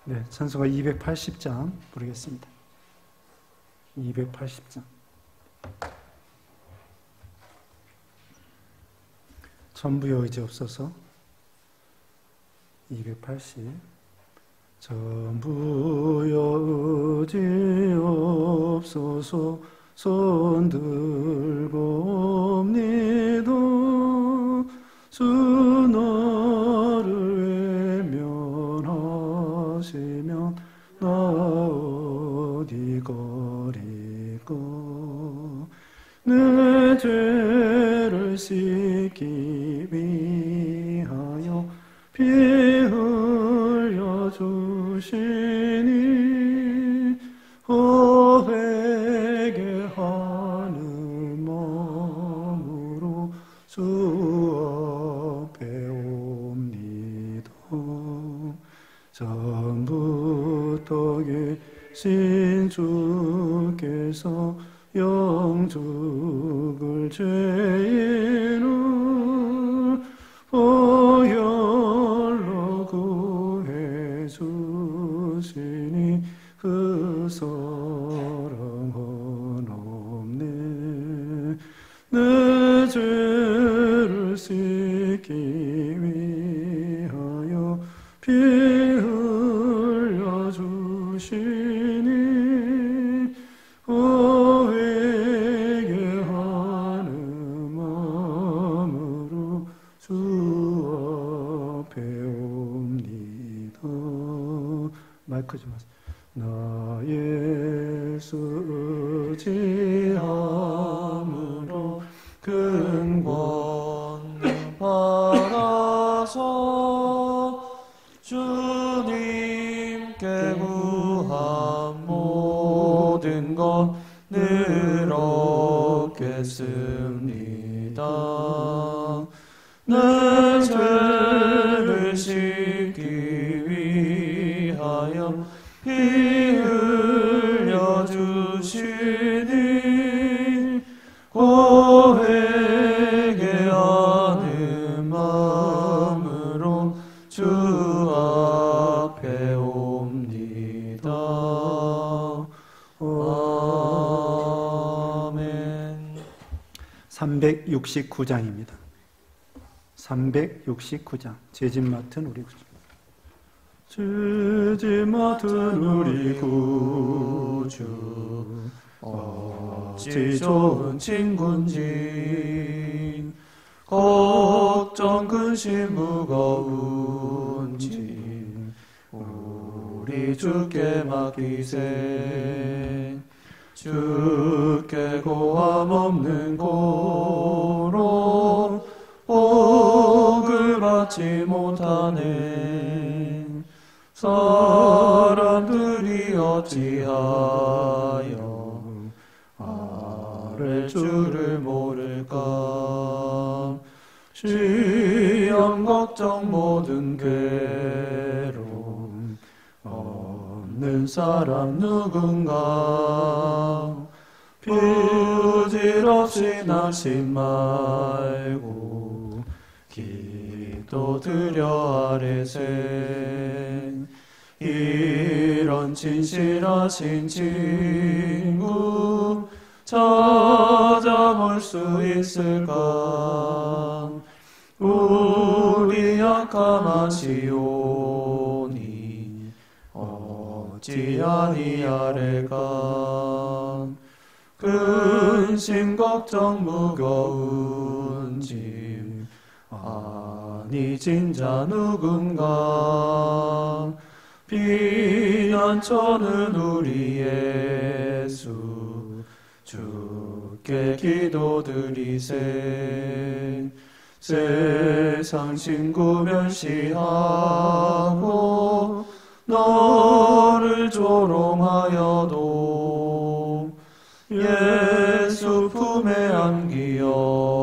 네, 찬송가 280장 부르겠습니다. 280장. 전부여 의지 없어서 280. 전부여 의지 없어서 손 들고 옵니다. 주 나를 외면하시면 나 어디 거리까. 내 죄를 씻기 위하여 피 흘려 주시니 회개하는 마음으로 주 앞에 옵니다. 전부터 계신 주께서 영죽을 죄인을 보혈로 구해 주시니 그 사랑은 없네. 내 죄를 씻기 위하여 피 흘려 주시니 회개하는 마음으로 주 앞에 옵니다. 마이크 좀 하세요. 나 예수 의지함으로 근권을 받아서 주님께 구한 모든 것 늘 얻겠습니다. 내 죄를 씻기 위하여 피 흘려 주시니 회개하는 마음으로 주 앞에 옵니다. 아멘. 369장입니다. 369장. 죄짐 맡은 우리 구주. 죄짐 맡은 우리 구주, 어찌 좋은 친구인지, 걱정 근심 무거운지 우리 주께 맡기세. 주께 고함 없는 고로 복을 받지 못하네. 사람들이 어찌하여 아랠 줄을 모를까. 시험 걱정 모든 괴로움 없는 사람 누군가. 부질없이 낙심 말고 기도드려 아뢰세. 이런 진실하신 친구 찾아볼 수 있을까. 우리 약함하시오니 어찌 아니하래까. 근심 걱정 무거운 짐 아니 진자 누군가. 피난처는 우리 예수 주께 기도드리세. 세상 친구 멸시하고 너를 조롱하여도 예수 품에 안기어서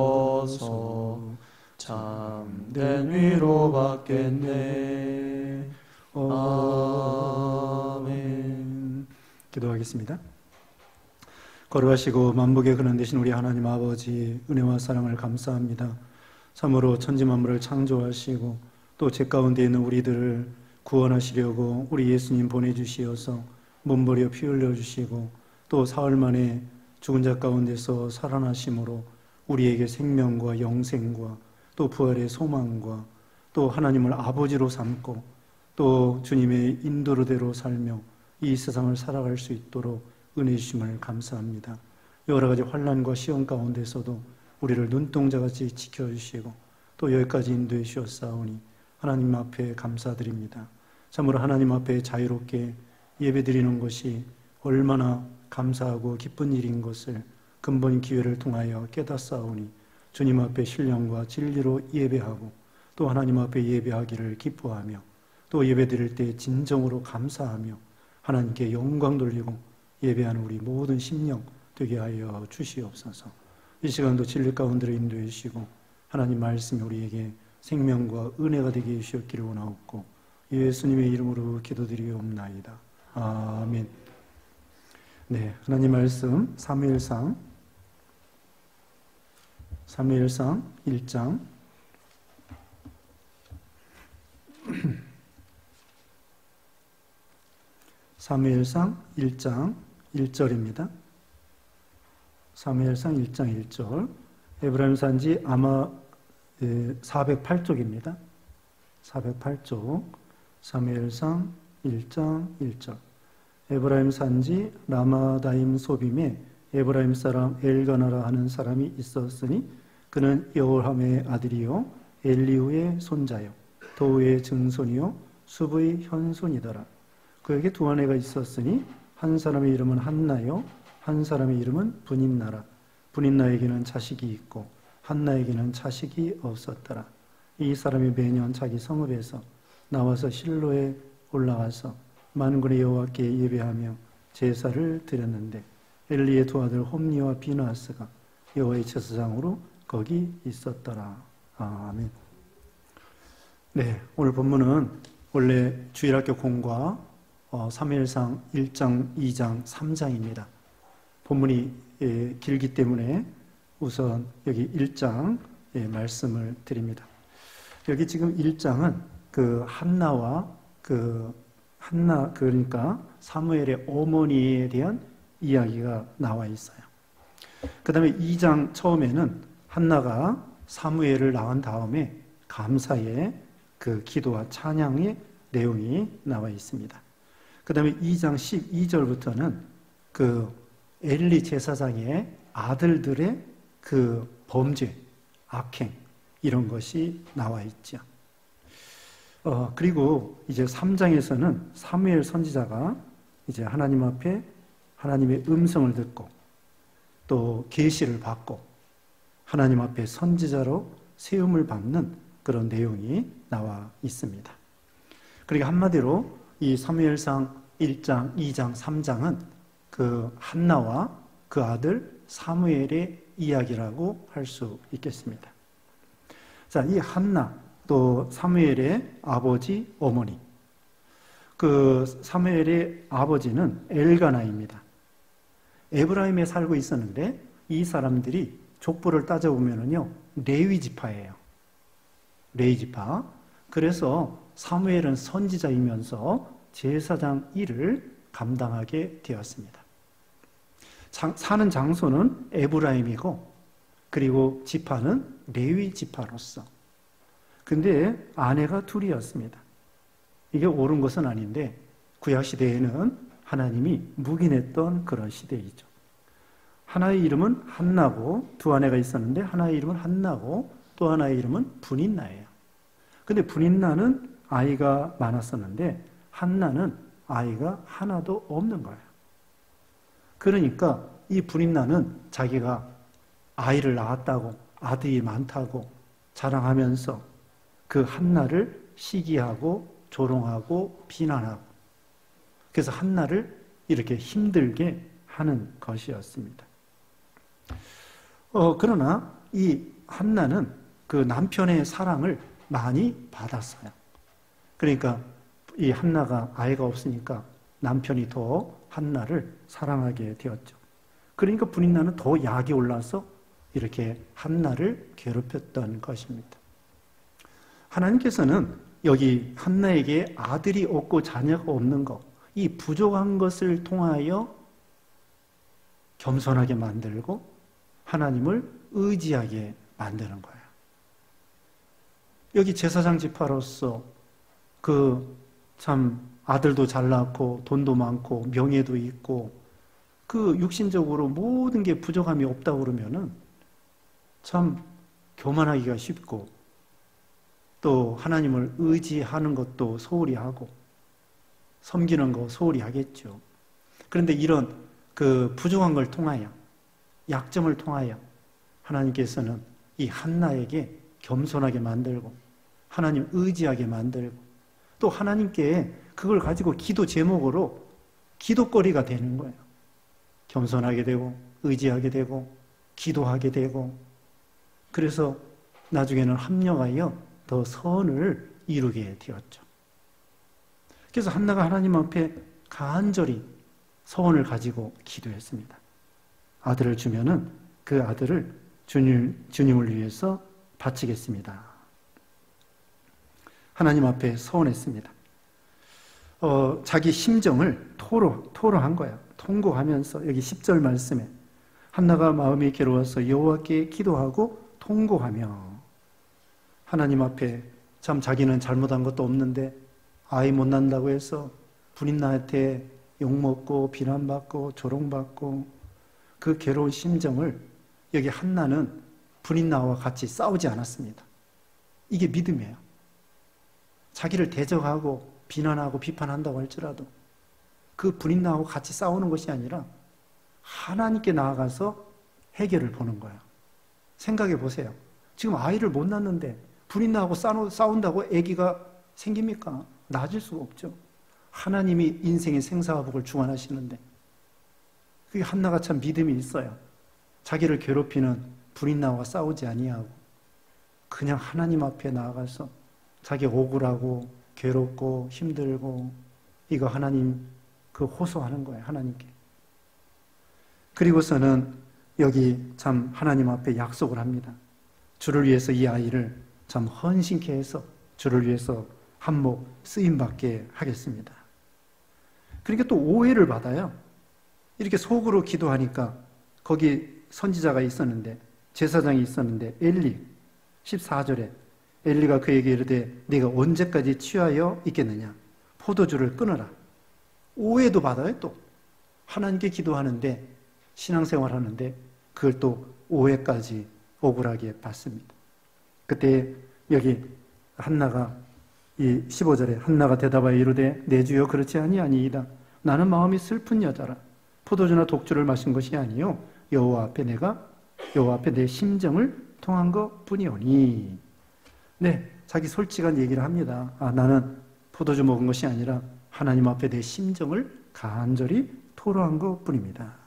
참된 위로 받겠네. 아멘. 기도하겠습니다. 거룩하시고 만복의 근원 되신 우리 하나님 아버지, 은혜와 사랑을 감사합니다. 참으로 천지 만물을 창조하시고 또 죄 가운데 있는 우리들을 구원하시려고 우리 예수님 보내주시어서 몸버려 피 흘려주시고 또 사흘 만에 죽은 자 가운데서 살아나심으로 우리에게 생명과 영생과 또 부활의 소망과 또 하나님을 아버지로 삼고 또 주님의 인도로대로 살며 이 세상을 살아갈 수 있도록 은혜 주심을 감사합니다. 여러 가지 환난과 시험 가운데서도 우리를 눈동자같이 지켜주시고 또 여기까지 인도해 주셨사오니 하나님 앞에 감사드립니다. 참으로 하나님 앞에 자유롭게 예배드리는 것이 얼마나 감사하고 기쁜 일인 것을 근본 기회를 통하여 깨닫사오니 주님 앞에 신령과 진리로 예배하고 또 하나님 앞에 예배하기를 기뻐하며 또 예배드릴 때 진정으로 감사하며 하나님께 영광 돌리고 예배하는 우리 모든 심령 되게 하여 주시옵소서. 이 시간도 진리 가운데로 인도해 주시고 하나님 말씀이 우리에게 생명과 은혜가 되게 해주셨기를 원하옵고 예수님의 이름으로 기도드리옵나이다. 아멘. 네, 하나님 말씀 사무엘상 1장 사무엘상 1장 1절입니다. 사무엘상 1장 1절. 에브라임 산지 아마 408쪽입니다. 408쪽. 사무엘상 1장 1절. 에브라임 산지 라마다임 소빔에 에브라임 사람 엘가나라 하는 사람이 있었으니 그는 여홀함의 아들이요 엘리후의 손자요 도우의 증손이요 수브의 현손이더라. 그에게 두 아내가 있었으니 한 사람의 이름은 한나요 한 사람의 이름은 분인나라. 분인나에게는 자식이 있고 한나에게는 자식이 없었더라. 이 사람이 매년 자기 성읍에서 나와서 실로에 올라가서 만군의 여호와께 예배하며 제사를 드렸는데 엘리의 두 아들 홈니와 비나스가 여호와의 제사장으로 거기 있었더라. 아멘. 네, 오늘 본문은 원래 주일학교 공과 사무엘상 1장, 2장, 3장입니다. 본문이 길기 때문에 우선 여기 1장 말씀을 드립니다. 여기 지금 1장은 그 한나와 그러니까 사무엘의 어머니에 대한 이야기가 나와 있어요. 그 다음에 2장 처음에는 한나가 사무엘을 낳은 다음에 감사의 그 기도와 찬양의 내용이 나와 있습니다. 그 다음에 2장 12절부터는 그 엘리 제사장의 아들들의 그 범죄, 악행 이런 것이 나와 있죠. 그리고 이제 3장에서는 사무엘 선지자가 이제 하나님 앞에 하나님의 음성을 듣고 또 계시를 받고 하나님 앞에 선지자로 세움을 받는 그런 내용이 나와 있습니다. 그러니까 한마디로 이 사무엘상 1장, 2장, 3장은 그 한나와 그 아들 사무엘의 이야기라고 할 수 있겠습니다. 자, 이 한나 또 사무엘의 아버지, 어머니. 그 사무엘의 아버지는 엘가나입니다. 에브라임에 살고 있었는데 이 사람들이 족보를 따져보면요 레위 지파예요. 레위 지파. 그래서 사무엘은 선지자이면서 제사장 일을 감당하게 되었습니다. 사는 장소는 에브라임이고 그리고 지파는 레위 지파로서. 근데 아내가 둘이었습니다. 이게 옳은 것은 아닌데 구약시대에는 하나님이 묵인했던 그런 시대이죠. 하나의 이름은 한나고 두 아내가 있었는데 하나의 이름은 한나고 또 하나의 이름은 분인나예요. 근데 분인나는 아이가 많았었는데 한나는 아이가 하나도 없는 거예요. 그러니까 이 분인나는 자기가 아이를 낳았다고 아들이 많다고 자랑하면서 그 한나를 시기하고 조롱하고 비난하고 그래서 한나를 이렇게 힘들게 하는 것이었습니다. 그러나 이 한나는 그 남편의 사랑을 많이 받았어요. 그러니까 이 한나가 아이가 없으니까 남편이 더 한나를 사랑하게 되었죠. 그러니까 분인나는 더 약이 올라서 이렇게 한나를 괴롭혔던 것입니다. 하나님께서는 여기 한나에게 아들이 없고 자녀가 없는 것, 이 부족한 것을 통하여 겸손하게 만들고 하나님을 의지하게 만드는 거예요. 여기 제사장 지파로서 참 아들도 잘 낳고 돈도 많고 명예도 있고 육신적으로 모든 게 부족함이 없다고 그러면은 참 교만하기가 쉽고 또 하나님을 의지하는 것도 소홀히 하고 섬기는 거 소홀히 하겠죠. 그런데 이런 부족한 걸 통하여, 약점을 통하여 하나님께서는 이 한나에게 겸손하게 만들고 하나님 의지하게 만들고 또 하나님께 그걸 가지고 기도 제목으로 기도거리가 되는 거예요. 겸손하게 되고 의지하게 되고 기도하게 되고, 그래서 나중에는 합력하여 더 선을 이루게 되었죠. 그래서 한나가 하나님 앞에 간절히 소원을 가지고 기도했습니다. 아들을 주면은 그 아들을 주님을 위해서 바치겠습니다. 하나님 앞에 소원했습니다. 자기 심정을 토로한 거야. 통곡하면서 여기 10절 말씀에 한나가 마음이 괴로워서 여호와께 기도하고 통곡하며, 하나님 앞에 참 자기는 잘못한 것도 없는데 아이 못 낳는다고 해서 부인나한테 욕먹고 비난받고 조롱받고 그 괴로운 심정을 여기 한나는 부인나와 같이 싸우지 않았습니다. 이게 믿음이에요. 자기를 대적하고 비난하고 비판한다고 할지라도 그 부인나하고 같이 싸우는 것이 아니라 하나님께 나아가서 해결을 보는 거예요. 생각해 보세요. 지금 아이를 못 낳는데 부인나하고 싸운다고 아기가 생깁니까? 낳을 수가 없죠. 하나님이 인생의 생사화복을 주관하시는데, 그게 한나가 참 믿음이 있어요. 자기를 괴롭히는 부인나와 싸우지 아니하고 그냥 하나님 앞에 나아가서 자기 억울하고 괴롭고 힘들고 이거 하나님 호소하는 거예요. 하나님께. 그리고서는 여기 참 하나님 앞에 약속을 합니다. 주를 위해서 이 아이를 참 헌신케 해서 주를 위해서 한몫 쓰임받게 하겠습니다. 그러니까 또 오해를 받아요. 이렇게 속으로 기도하니까 거기 선지자가 있었는데, 제사장이 있었는데, 엘리 14절에 엘리가 그에게 이르되 네가 언제까지 취하여 있겠느냐, 포도주를 끊어라. 오해도 받아요. 또 하나님께 기도하는데, 신앙생활 하는데 그걸 또 오해까지 억울하게 받습니다. 그때 여기 한나가 이 15절에 한나가 대답하여 이르되 내 주여 그렇지 아니하니이다. 나는 마음이 슬픈 여자라. 포도주나 독주를 마신 것이 아니요 여호와 앞에 내 심정을 통한 것뿐이오니. 네, 자기 솔직한 얘기를 합니다. 나는 포도주 먹은 것이 아니라 하나님 앞에 내 심정을 간절히 토로한 것뿐입니다.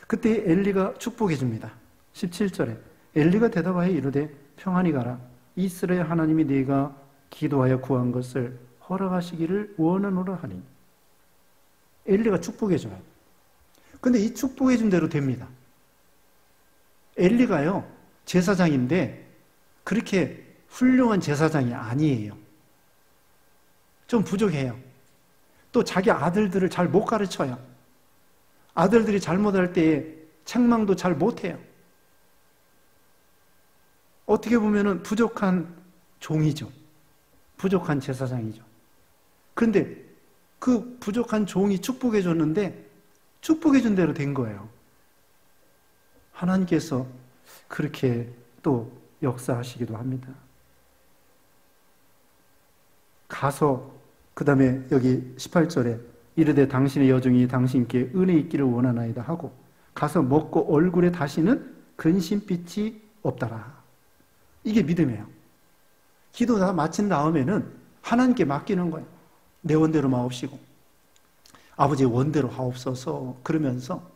그때 엘리가 축복해 줍니다. 17절에 엘리가 대답하여 이르되 평안히 가라. 이스라엘 하나님이 네가 기도하여 구한 것을 허락하시기를 원하노라 하니. 엘리가 축복해 줘요. 근데 이 축복해 준 대로 됩니다. 엘리가요, 제사장인데 그렇게 훌륭한 제사장이 아니에요. 좀 부족해요. 또 자기 아들들을 잘 못 가르쳐요. 아들들이 잘못할 때에 책망도 잘 못해요. 어떻게 보면은 부족한 종이죠. 부족한 제사장이죠. 그런데 그 부족한 종이 축복해 줬는데 축복해 준 대로 된 거예요. 하나님께서 그렇게 또 역사하시기도 합니다. 가서 그 다음에 여기 18절에 이르되 당신의 여종이 당신께 은혜 있기를 원하나이다 하고 가서 먹고 얼굴에 다시는 근심빛이 없더라. 이게 믿음이에요. 기도 다 마친 다음에는 하나님께 맡기는 거예요. 내 원대로 마옵시고 아버지의 원대로 하옵소서. 그러면서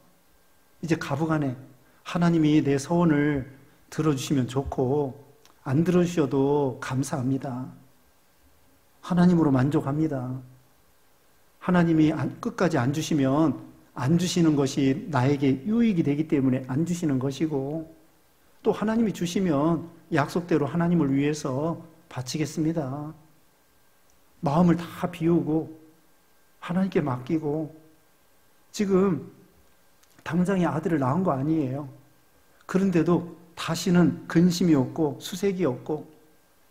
이제 가부간에 하나님이 내 소원을 들어주시면 좋고 안 들어주셔도 감사합니다. 하나님으로 만족합니다. 하나님이 끝까지 안 주시면 안 주시는 것이 나에게 유익이 되기 때문에 안 주시는 것이고, 또 하나님이 주시면 약속대로 하나님을 위해서 바치겠습니다. 마음을 다 비우고 하나님께 맡기고 지금 당장에 아들을 낳은 거 아니에요. 그런데도 다시는 근심이 없고 수색이 없고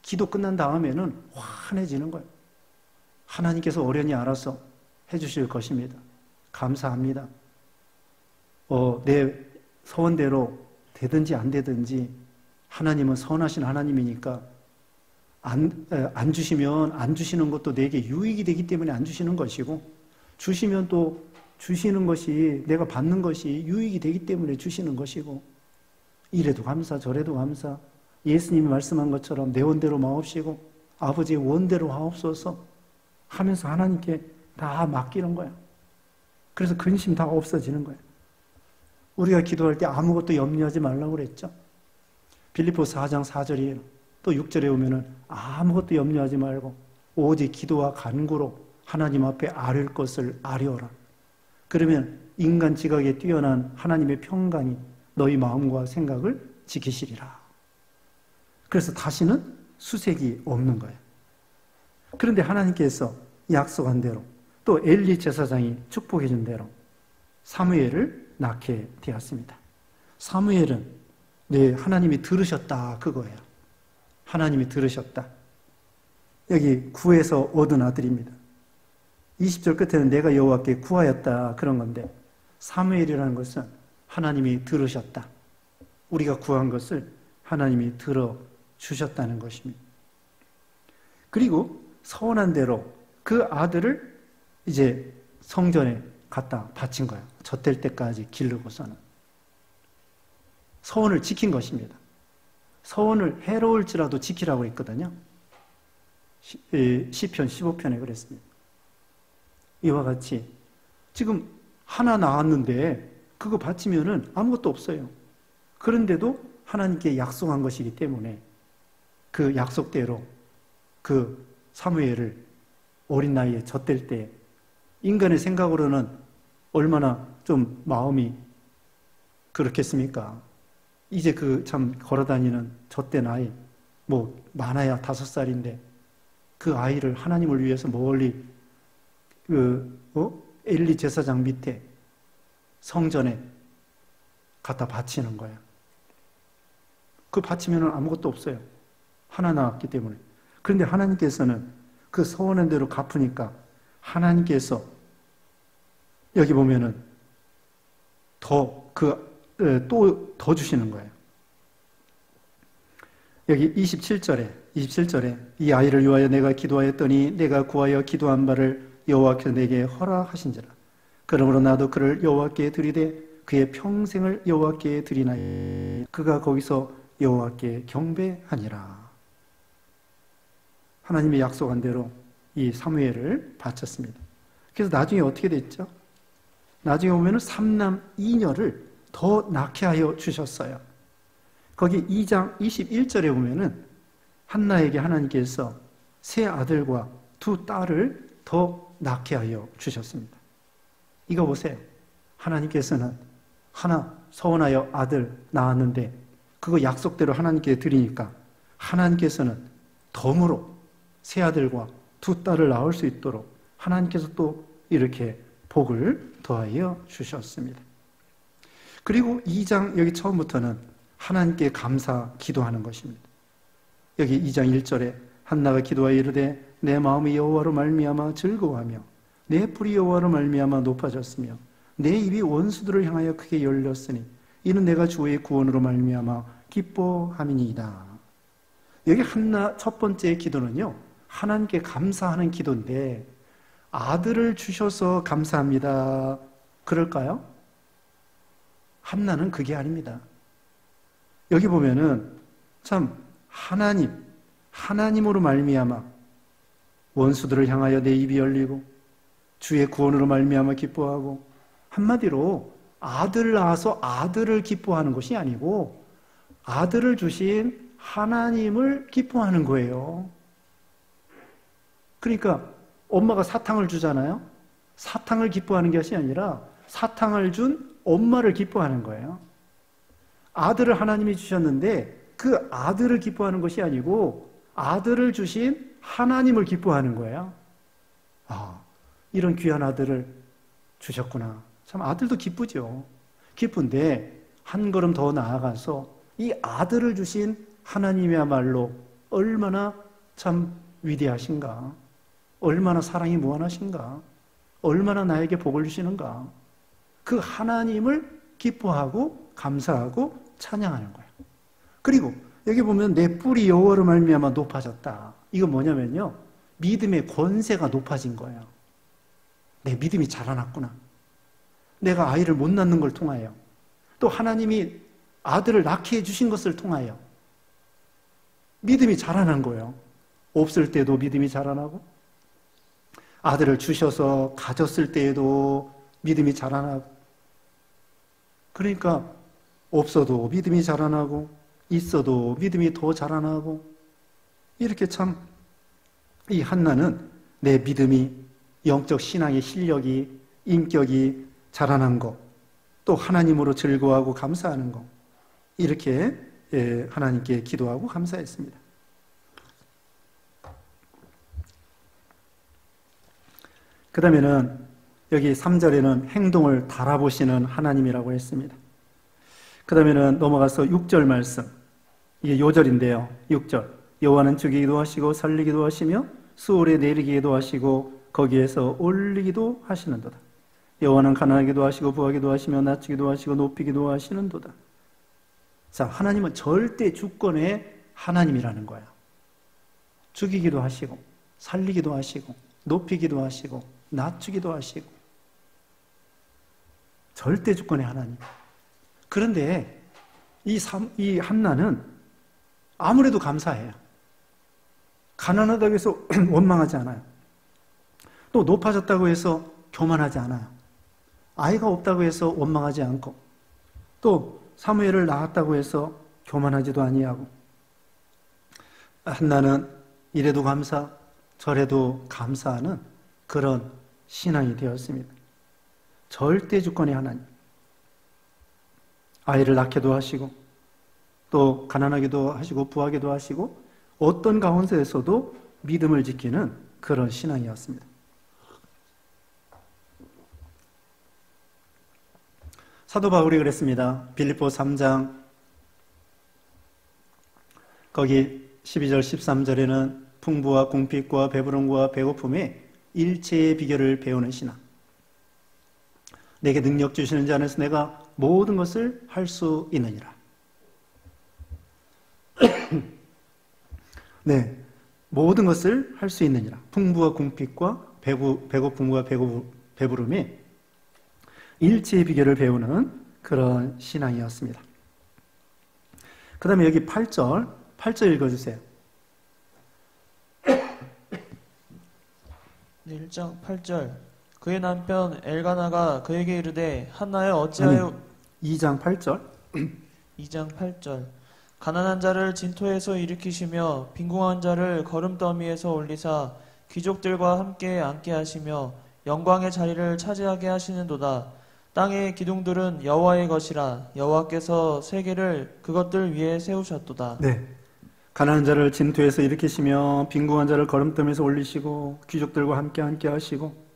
기도 끝난 다음에는 환해지는 거예요. 하나님께서 어련히 알아서 해주실 것입니다. 감사합니다. 내 소원대로 되든지 안 되든지 하나님은 선하신 하나님이니까 안 주시면 안 주시는 것도 내게 유익이 되기 때문에 안 주시는 것이고 주시면 또 주시는 것이 내가 받는 것이 유익이 되기 때문에 주시는 것이고 이래도 감사 저래도 감사 예수님이 말씀한 것처럼 내 원대로 마옵시고 아버지의 원대로 하옵소서 하면서 하나님께 다 맡기는 거예요. 그래서 근심 다 없어지는 거예요. 우리가 기도할 때 아무것도 염려하지 말라고 그랬죠. 빌립보서 4장 4절이에요. 또 6절에 오면은 아무것도 염려하지 말고 오직 기도와 간구로 하나님 앞에 아뢰을 것을 아뢰어라. 그러면 인간 지각에 뛰어난 하나님의 평강이 너희 마음과 생각을 지키시리라. 그래서 다시는 수색이 없는 거예요. 그런데 하나님께서 약속한 대로 또 엘리 제사장이 축복해 준 대로 사무엘을 낳게 되었습니다. 사무엘은 하나님이 들으셨다 그거예요. 하나님이 들으셨다. 여기 구에서 얻은 아들입니다. 20절 끝에는 내가 여호와께 구하였다 그런 건데 사무엘이라는 것은 하나님이 들으셨다. 우리가 구한 것을 하나님이 들어주셨다는 것입니다. 그리고 서원한 대로 그 아들을 이제 성전에 갖다 바친 거예요. 젖될 때까지 기르고서는. 서원을 지킨 것입니다. 서원을 해로울지라도 지키라고 했거든요. 시편 15편에 그랬습니다. 이와 같이 지금 하나 낳았는데 그거 바치면은 아무것도 없어요. 그런데도 하나님께 약속한 것이기 때문에 그 약속대로 그 사무엘을 어린 나이에 젖될 때 인간의 생각으로는 얼마나 좀 마음이 그렇겠습니까? 이제 그 참 걸어다니는 젖된 아이 뭐 많아야 5살인데 그 아이를 하나님을 위해서 멀리 엘리 제사장 밑에 성전에 갖다 바치는 거예요. 그 바치면은 아무것도 없어요. 하나 나왔기 때문에. 그런데 하나님께서는 그 서원한 대로 갚으니까 하나님께서 여기 보면은 또 더 주시는 거예요. 여기 27절에 이 아이를 위하여 내가 기도하였더니 내가 구하여 기도한 바를 여호와께서 내게 허락하신지라. 그러므로 나도 그를 여호와께 드리되 그의 평생을 여호와께 드리나니 그가 거기서 여호와께 경배하니라. 하나님이 약속한 대로 이 사무엘을 바쳤습니다. 그래서 나중에 어떻게 됐죠? 나중에 보면은 3남 2녀를 더 낳게 하여 주셨어요. 거기 2장 21절에 보면은 한나에게 하나님께서 세 아들과 두 딸을 더 낳게 하여 주셨습니다. 이거 보세요. 하나님께서는 하나 서원하여 아들 낳았는데 그거 약속대로 하나님께 드리니까 하나님께서는 덤으로 세 아들과 두 딸을 낳을 수 있도록 하나님께서 또 이렇게 복을 더하여 주셨습니다. 그리고 2장 여기 처음부터는 하나님께 감사 기도하는 것입니다. 여기 2장 1절에 한나가 기도하여 이르되 내 마음이 여호와로 말미암아 즐거워하며 내 뿔이 여호와로 말미암아 높아졌으며 내 입이 원수들을 향하여 크게 열렸으니 이는 내가 주의 구원으로 말미암아 기뻐함이니이다. 여기 한나 첫 번째 기도는요, 하나님께 감사하는 기도인데 아들을 주셔서 감사합니다. 그럴까요? 한나는 그게 아닙니다. 여기 보면은 참 하나님으로 말미암아 원수들을 향하여 내 입이 열리고 주의 구원으로 말미암아 기뻐하고, 한마디로 아들을 낳아서 아들을 기뻐하는 것이 아니고 아들을 주신 하나님을 기뻐하는 거예요. 그러니까 엄마가 사탕을 주잖아요. 사탕을 기뻐하는 것이 아니라 사탕을 준 엄마를 기뻐하는 거예요. 아들을 하나님이 주셨는데 그 아들을 기뻐하는 것이 아니고 아들을 주신 하나님을 기뻐하는 거예요. 아, 이런 귀한 아들을 주셨구나. 참 아들도 기쁘죠. 기쁜데 한 걸음 더 나아가서 이 아들을 주신 하나님이야말로 얼마나 참 위대하신가, 얼마나 사랑이 무한하신가, 얼마나 나에게 복을 주시는가, 그 하나님을 기뻐하고 감사하고 찬양하는 거예요. 그리고 여기 보면 내 뿔이 여호와로 말미암아 높아졌다. 이거 뭐냐면요, 믿음의 권세가 높아진 거예요. 내 믿음이 자라났구나. 내가 아이를 못 낳는 걸 통하여, 또 하나님이 아들을 낳게 해주신 것을 통하여 믿음이 자라난 거예요. 없을 때도 믿음이 자라나고, 아들을 주셔서 가졌을 때에도 믿음이 자라나고, 그러니까 없어도 믿음이 자라나고 있어도 믿음이 더 자라나고, 이렇게 참 이 한나는 내 믿음이, 영적 신앙의 실력이, 인격이 자라난 것, 또 하나님으로 즐거워하고 감사하는 것, 이렇게 하나님께 기도하고 감사했습니다. 그 다음에는 여기 3절에는 행동을 달아보시는 하나님이라고 했습니다. 그 다음에는 넘어가서 6절 말씀, 이게 요절인데요. 6절, 여호와는 죽이기도 하시고 살리기도 하시며 수월에 내리기도 하시고 거기에서 올리기도 하시는도다. 여호와는 가난하기도 하시고 부하기도 하시며 낮추기도 하시고 높이기도 하시는도다. 자, 하나님은 절대 주권의 하나님이라는 거예요. 죽이기도 하시고 살리기도 하시고 높이기도 하시고 낮추기도 하시고, 절대 주권의 하나님. 그런데 이 한나는 아무래도 감사해요. 가난하다고 해서 원망하지 않아요. 또 높아졌다고 해서 교만하지 않아요. 아이가 없다고 해서 원망하지 않고, 또 사무엘을 낳았다고 해서 교만하지도 아니하고, 한나는 이래도 감사 저래도 감사하는 그런 신앙이 되었습니다. 절대 주권의 하나님. 아이를 낳게도 하시고, 또 가난하기도 하시고 부하기도 하시고, 어떤 가운데에서도 믿음을 지키는 그런 신앙이었습니다. 사도 바울이 그랬습니다. 빌립보 3장 거기 12절 13절에는 풍부와 궁핍과 배부름과 배고픔의 일체의 비결을 배우는 신앙. 내게 능력 주시는 자 안에서 내가 모든 것을 할 수 있느니라. 네, 모든 것을 할 수 있느니라. 풍부와 궁핍과 배고픔과 배부름의 일체의 비결을 배우는 그런 신앙이었습니다. 그 다음에 여기 8절 읽어주세요. 네, 1장 8절. 그의 남편 엘가나가 그에게 이르되 한나여 어찌하여 2장 8절 2장 8절. 가난한 자를 진토에서 일으키시며 빈궁한 자를 거름더미에서 올리사 귀족들과 함께 앉게 하시며 영광의 자리를 차지하게 하시는도다. 땅의 기둥들은 여호와의 것이라. 여호와께서 세계를 그것들 위에 세우셨도다. 네, 가난한 자를 진토에서 일으키시며 빈궁한 자를 거름더미에서 올리시고 귀족들과 함께 앉게 하시고,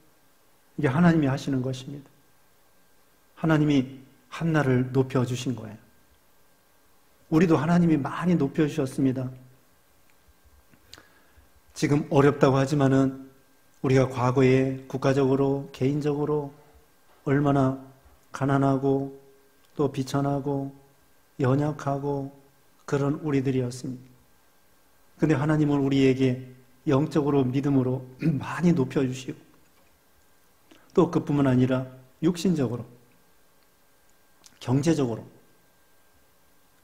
이게 하나님이 하시는 것입니다. 하나님이 한나를 높여주신 거예요. 우리도 하나님이 많이 높여주셨습니다. 지금 어렵다고 하지만은 우리가 과거에 국가적으로 개인적으로 얼마나 가난하고 또 비천하고 연약하고 그런 우리들이었습니다. 근데 하나님은 우리에게 영적으로 믿음으로 많이 높여주시고, 또 그뿐만 아니라 육신적으로, 경제적으로,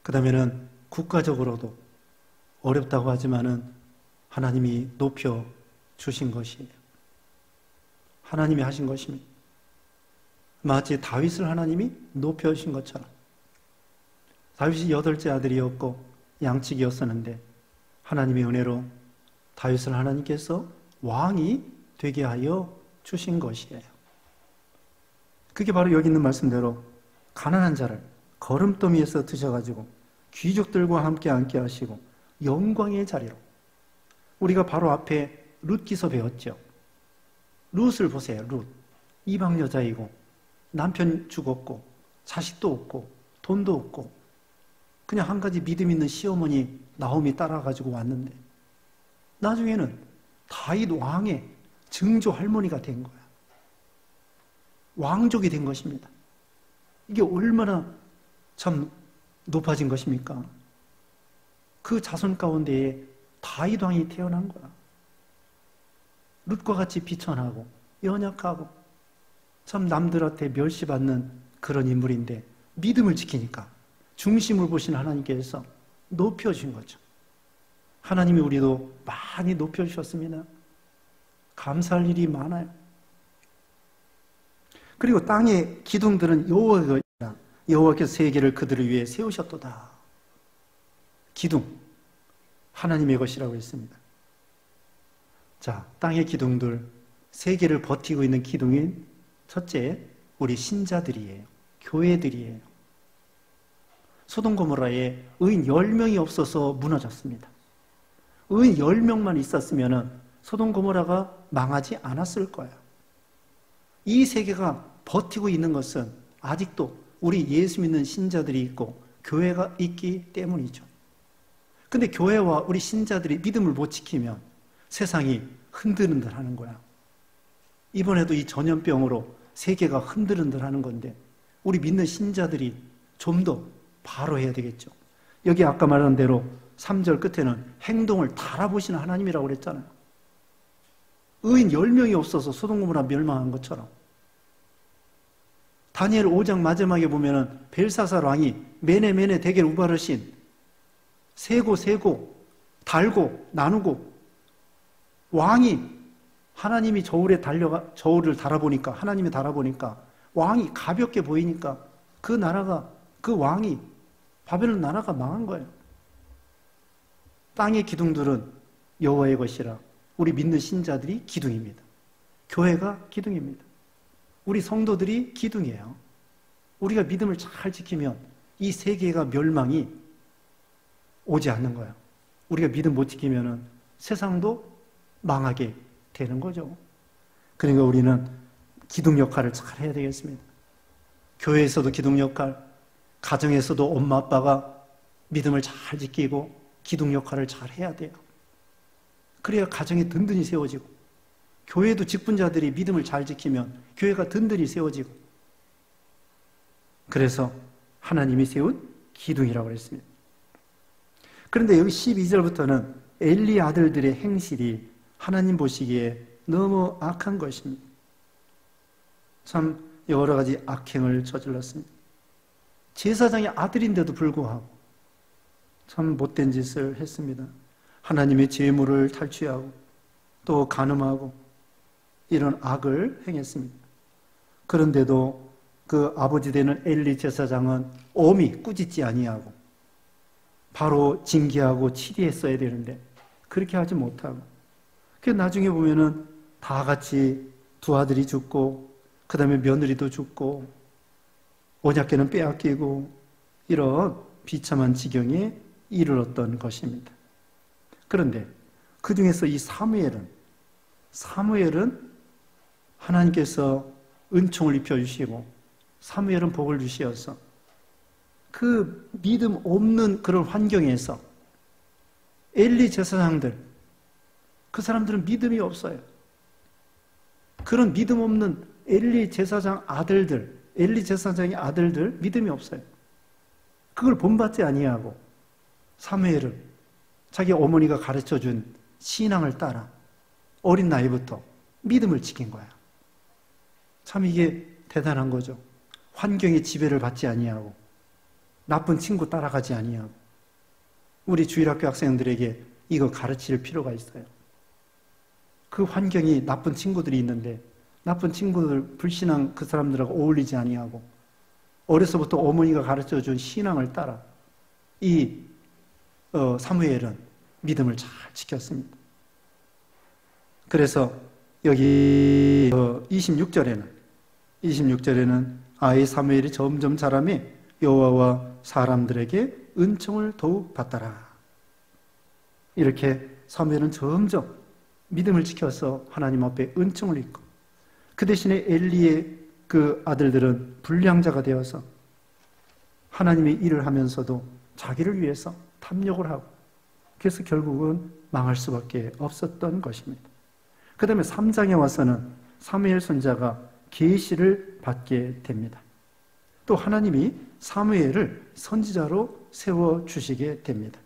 그 다음에는 국가적으로도 어렵다고 하지만은 하나님이 높여주신 것이에요. 하나님이 하신 것입니다. 마치 다윗을 하나님이 높여주신 것처럼. 다윗이 8째 아들이었고 양측이었었는데 하나님의 은혜로 다윗을 하나님께서 왕이 되게 하여 주신 것이에요. 그게 바로 여기 있는 말씀대로 가난한 자를 거름더미에서 드셔가지고 귀족들과 함께 앉게 하시고 영광의 자리로, 우리가 바로 앞에 룻기서 배웠죠. 룻을 보세요. 룻. 이방 여자이고 남편 죽었고 자식도 없고 돈도 없고 그냥 한 가지 믿음 있는 시어머니 나오미 따라가지고 왔는데 나중에는 다윗 왕의 증조 할머니가 된 거야. 왕족이 된 것입니다. 이게 얼마나 참 높아진 것입니까? 그 자손 가운데에 다윗 왕이 태어난 거야. 룻과 같이 비천하고 연약하고 참 남들한테 멸시받는 그런 인물인데 믿음을 지키니까 중심을 보신 하나님께서 높여주신 거죠. 하나님이 우리도 많이 높여주셨습니다. 감사할 일이 많아요. 그리고 땅의 기둥들은 여호와께서 세계를 그들을 위해 세우셨도다. 기둥, 하나님의 것이라고 했습니다. 자, 땅의 기둥들, 세계를 버티고 있는 기둥인 첫째, 우리 신자들이에요. 교회들이에요. 소돔 고모라에 의인 10명이 없어서 무너졌습니다. 의인 10명만 있었으면 소돔 고모라가 망하지 않았을 거예요. 이 세계가 버티고 있는 것은 아직도 우리 예수 믿는 신자들이 있고 교회가 있기 때문이죠. 근데 교회와 우리 신자들이 믿음을 못 지키면 세상이 흔들흔들 하는 거야. 이번에도 이 전염병으로 세계가 흔들흔들 하는 건데 우리 믿는 신자들이 좀 더 바로 해야 되겠죠. 여기 아까 말한 대로 3절 끝에는 행동을 달아보시는 하나님이라고 그랬잖아요. 의인 10명이 없어서 소돔 고모라 멸망한 것처럼 다니엘 5장 마지막에 보면은 벨사살 왕이 메네 대겔 우바르신 세고 달고 나누고 왕이 하나님이 저울을 달아보니까 하나님이 달아보니까 왕이 가볍게 보이니까 그 왕이 바벨론 나라가 망한 거예요. 땅의 기둥들은 여호와의 것이라 우리 믿는 신자들이 기둥입니다. 교회가 기둥입니다. 우리 성도들이 기둥이에요. 우리가 믿음을 잘 지키면 이 세계가 멸망이 오지 않는 거예요. 우리가 믿음 못 지키면 세상도 망하게 되는 거죠. 그러니까 우리는 기둥 역할을 잘 해야 되겠습니다. 교회에서도 기둥 역할, 가정에서도 엄마 아빠가 믿음을 잘 지키고 기둥 역할을 잘 해야 돼요. 그래야 가정이 든든히 세워지고 교회도 직분자들이 믿음을 잘 지키면 교회가 든든히 세워지고 그래서 하나님이 세운 기둥이라고 했습니다. 그런데 여기 12절부터는 엘리 아들들의 행실이 하나님 보시기에 너무 악한 것입니다. 참 여러 가지 악행을 저질렀습니다. 제사장의 아들인데도 불구하고 참 못된 짓을 했습니다. 하나님의 제물을 탈취하고 또 간음하고 이런 악을 행했습니다. 그런데도 그 아버지 되는 엘리 제사장은 엄히 꾸짖지 아니하고 바로 징계하고 치리했어야 되는데 그렇게 하지 못하고 그 나중에 보면은 다 같이 두 아들이 죽고 그 다음에 며느리도 죽고 오작개는 빼앗기고 이런 비참한 지경에 이르렀던 것입니다. 그런데 그 중에서 이 사무엘은 하나님께서 은총을 입혀주시고 사무엘은 복을 주시어서 그 믿음 없는 그런 환경에서 엘리 제사장들 그 사람들은 믿음이 없어요. 그런 믿음 없는 엘리 제사장의 아들들 믿음이 없어요. 그걸 본받지 아니하고 사무엘은 자기 어머니가 가르쳐준 신앙을 따라 어린 나이부터 믿음을 지킨 거야. 참 이게 대단한 거죠. 환경의 지배를 받지 아니하고 나쁜 친구 따라가지 아니하고 우리 주일학교 학생들에게 이거 가르칠 필요가 있어요. 그 환경이 나쁜 친구들이 있는데 나쁜 친구들, 불신앙 그 사람들하고 어울리지 아니하고 어려서부터 어머니가 가르쳐준 신앙을 따라 이 사무엘은 믿음을 잘 지켰습니다. 그래서 여기 26절에는 아이 사무엘이 점점 자라매 여호와와 사람들에게 은총을 더욱 받더라. 이렇게 사무엘은 점점 믿음을 지켜서 하나님 앞에 은총을 입고 그 대신에 엘리의 그 아들들은 불량자가 되어서 하나님의 일을 하면서도 자기를 위해서 탐욕을 하고, 그래서 결국은 망할 수밖에 없었던 것입니다. 그 다음에 3장에 와서는 사무엘 선지자가 계시를 받게 됩니다. 또 하나님이 사무엘을 선지자로 세워주시게 됩니다.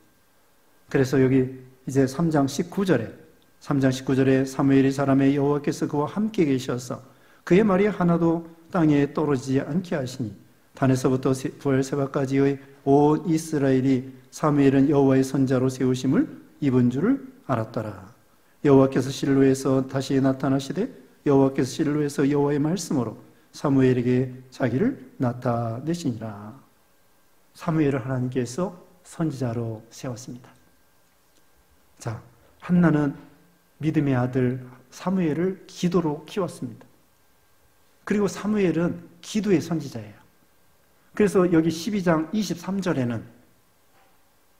그래서 여기 이제 3장 19절에 사무엘이 사람의 여호와께서 그와 함께 계셔서 그의 말이 하나도 땅에 떨어지지 않게 하시니 단에서부터 부엘세바까지의 온 이스라엘이 사무엘은 여호와의 선지자로 세우심을 입은 줄을 알았더라. 여호와께서 실로에서 다시 나타나시되 여호와께서 실로에서 여호와의 말씀으로 사무엘에게 자기를 나타내시니라. 사무엘을 하나님께서 선지자로 세웠습니다. 자, 한나는 믿음의 아들 사무엘을 기도로 키웠습니다. 그리고 사무엘은 기도의 선지자예요. 그래서 여기 12장 23절에는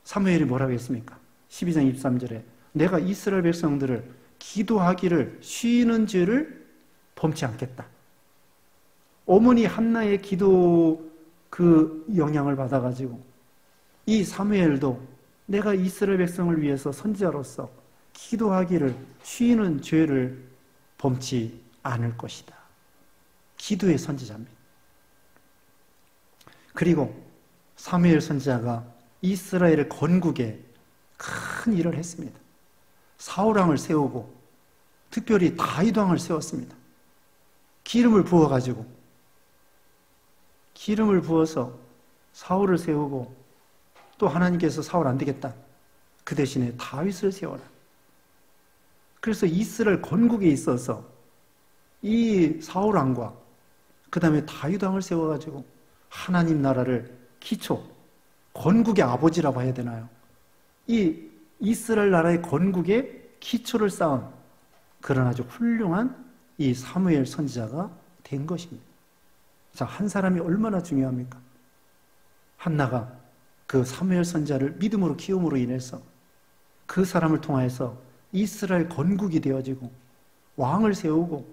사무엘이 뭐라고 했습니까? 12장 23절에 내가 이스라엘 백성들을 기도하기를 쉬는 죄를 범치 않겠다. 어머니 한나의 기도 그 영향을 받아가지고 이 사무엘도 내가 이스라엘 백성을 위해서 선지자로서 기도하기를 쉬는 죄를 범치 않을 것이다. 기도의 선지자입니다. 그리고 사무엘 선지자가 이스라엘의 건국에 큰 일을 했습니다. 사울왕을 세우고 특별히 다윗 왕을 세웠습니다. 기름을 부어서 사울을 세우고 또 하나님께서 사울 안 되겠다. 그 대신에 다윗을 세워라. 그래서 이스라엘 건국에 있어서 이 사울 왕과 그 다음에 다윗 왕을 세워가지고 하나님 나라를 기초, 건국의 아버지라고 해야 되나요? 이 이스라엘 나라의 건국의 기초를 쌓은 그런 아주 훌륭한 이 사무엘 선지자가 된 것입니다. 자, 한 사람이 얼마나 중요합니까? 한나가 그 사무엘 선지자를 믿음으로 키움으로 인해서 그 사람을 통하여서 이스라엘 건국이 되어지고 왕을 세우고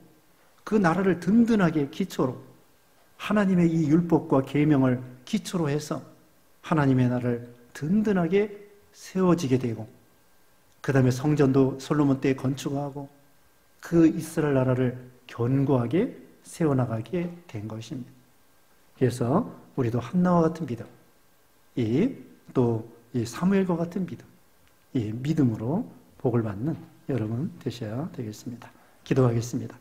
그 나라를 든든하게 기초로 하나님의 이 율법과 계명을 기초로 해서 하나님의 나라를 든든하게 세워지게 되고 그 다음에 성전도 솔로몬 때에 건축하고 그 이스라엘 나라를 견고하게 세워나가게 된 것입니다. 그래서 우리도 한나와 같은 믿음, 또 이 사무엘과 같은 믿음, 이 믿음으로 복을 받는 여러분 되셔야 되겠습니다. 기도하겠습니다.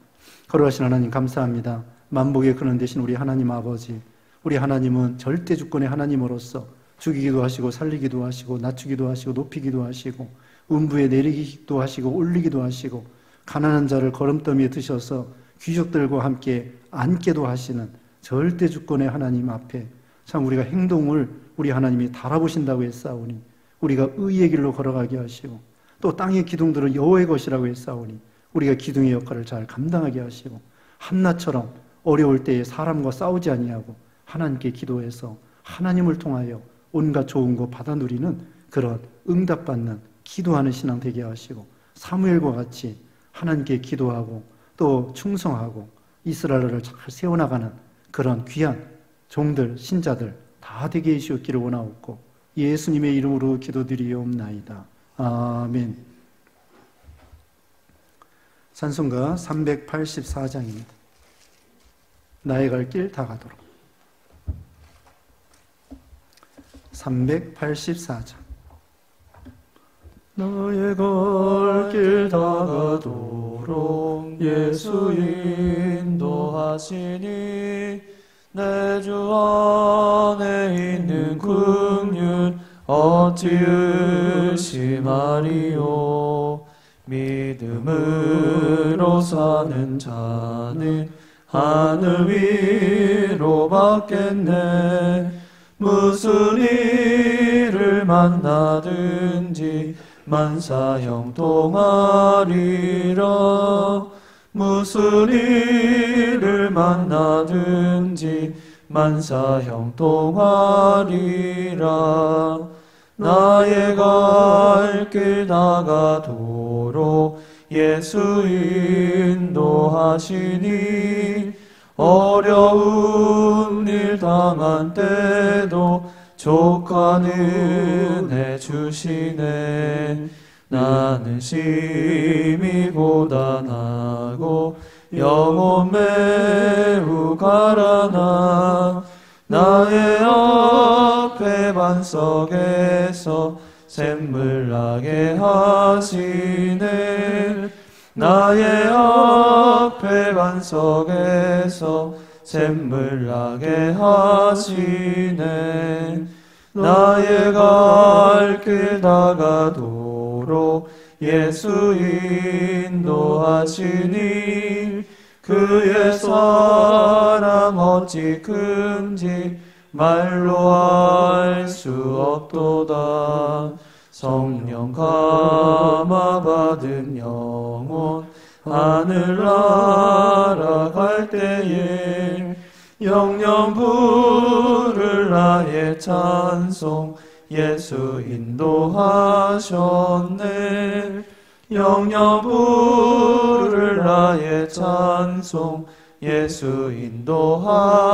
거룩하신 하나님 감사합니다. 만복의 근원 되신 우리 하나님 아버지, 우리 하나님은 절대 주권의 하나님으로서 죽이기도 하시고 살리기도 하시고 낮추기도 하시고 높이기도 하시고 음부에 내리기도 하시고 올리기도 하시고 가난한 자를 거름더미에 드셔서 귀족들과 함께 앉게도 하시는 절대 주권의 하나님 앞에 참 우리가 행동을 우리 하나님이 달아보신다고 했사오니 우리가 의의 길로 걸어가게 하시고 또 땅의 기둥들은 여호와의 것이라고 했사오니 우리가 기둥의 역할을 잘 감당하게 하시고 한나처럼 어려울 때에 사람과 싸우지 아니하고 하나님께 기도해서 하나님을 통하여 온갖 좋은 거 받아 누리는 그런 응답받는 기도하는 신앙 되게 하시고 사무엘과 같이 하나님께 기도하고 또 충성하고 이스라엘을 잘 세워나가는 그런 귀한 종들, 신자들 다 되게 해주시기를 원하옵고 예수님의 이름으로 기도드리옵나이다. 아멘. 찬송가 384장입니다. 나의 갈 길 다 가도록. 384장. 나의 갈 길 다 가도록 예수 인도하시니 내 주 안에 있는 긍휼 어찌 의심하리요. 믿음으로 사는 자는 하늘 위로 받겠네. 무슨 일을 만나든지 만사 형통하리라. 무슨 일을 만나든지 만사 형통하리라. 나의 갈 길 나가도록 예수 인도하시니 어려운 일 당한 때도 족한 은혜 주시네. 나는 심히 고단하고 영혼 매우 가라나 나의 앞에 반석에서 샘물 나게 하시네. 나의 앞에 반석에서 샘물 나게 하시네. 나의 갈 길 다가도록 예수 인도하시니 그의 사랑 어찌 큰지 말로 알 수 없도다. 성령 감화 받은 영혼 하늘 날아갈 때에 영영 부를 나의 찬송 예수 인도하셨네. 영영 부를 나의 찬송 예수 인도하셨네.